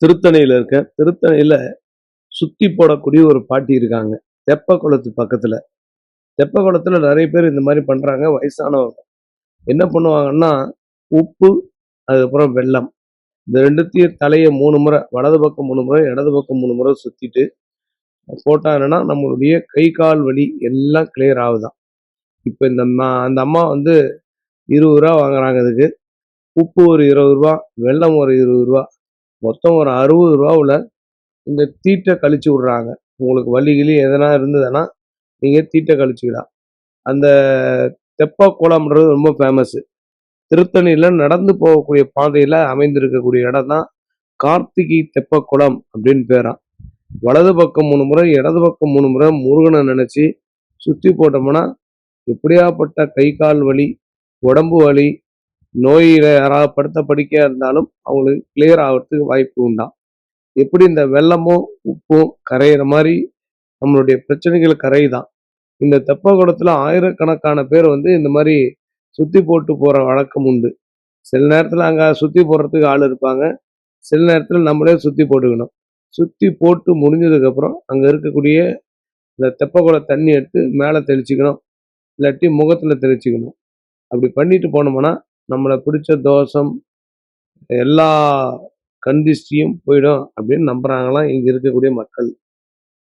திருத்தணியில இருக்கேன். திருத்தணியில சுத்தி போடக்கூடிய ஒரு பாட்டி இருக்காங்க. தெப்ப குளத்து பக்கத்துல. தெப்ப குளத்துல நெறைய பேர் இந்த மாரி பண்றாங்க. வயசானவங்க. என்ன பண்ணுவாங்கன்னா, உப்பு, அதுக்கப்புறம் வெல்லம். இந்த 2த்தையும் தலைய 3 முறை, வலது பக்கம் 3 முறை, இடது பக்கம் 3 முறை சுத்திட்டு போட்டா என்னன்னா, நம்மளுடைய கை, கால் வலி எல்லாம் கிளியர் ஆகுதாம். இப்ப அந்த அம்மா வந்து ரூ. 20 வாங்குறாங்க இதுக்கு. உப்பு ஒரு ரூ. 20, வெல்லம் ஒரு ரூ. 20, மொத்தம் ஒரு ரூ. 60ல இந்த தீட்ட கழிச்சு விடுறாங்க. உங்களுக்கு வலி கிலி எதனா இருந்ததுன்னா, நீங்க தீட்ட கழிச்சுக்கலாம். அந்த தெப்ப குளம்ன்றது ரொம்ப ஃபேமஸ். திருத்தணியில நடந்து போகக்கூடிய பாதையில அமைந்திருக்கக்கூடிய இடம் தான் கார்த்திகை தெப்பக்குளம் அப்படின்னு பேராம். வலது பக்கம் 3 முறை, இடது பக்கம் 3 முறை முருகனை நினைச்சு சுத்தி போட்டோம்னா, எப்படியாப்பட்ட கை, கால் வலி, உடம்பு வலி, நோயில யாராவது படுத்த படுக்கையா இருந்தாலும் அவங்களுக்கு கிளியர் ஆகுறதுக்கு வாய்ப்பு உண்டாம். எப்படி இந்த வெல்லமும், உப்பும் கரையிற மாரி நம்மளுடைய பிரச்சனைகள் கரையுதாம். இந்த தெப்பக்குளத்துல ஆயிரக்கணக்கான பேர் வந்து இந்த மாரி சுத்தி போட்டு போற வழக்கம் உண்டு. சில நேரத்துல அங்க சுத்தி போடுறதுக்கு ஆள் இருப்பாங்க. சில நேரத்துல நம்மளே சுத்தி போட்டுக்கணும். சுத்தி போட்டு முடிஞ்சதுக்கப்புறம், அங்க இருக்கக்கூடிய இந்த தெப்பக்குள தண்ணி எடுத்து மேல தெளிச்சுக்கணும். இல்லாட்டி முகத்துல தெளிச்சுக்கணும். அப்படி பண்ணிட்டு போனோம்னா, நம்மள பிடிச்ச தோஷம், எல்லா கண் திஷ்டியும் போயிடும் அப்படின்னு நம்புறாங்களாம் இங்க இருக்கக்கூடிய மக்கள்.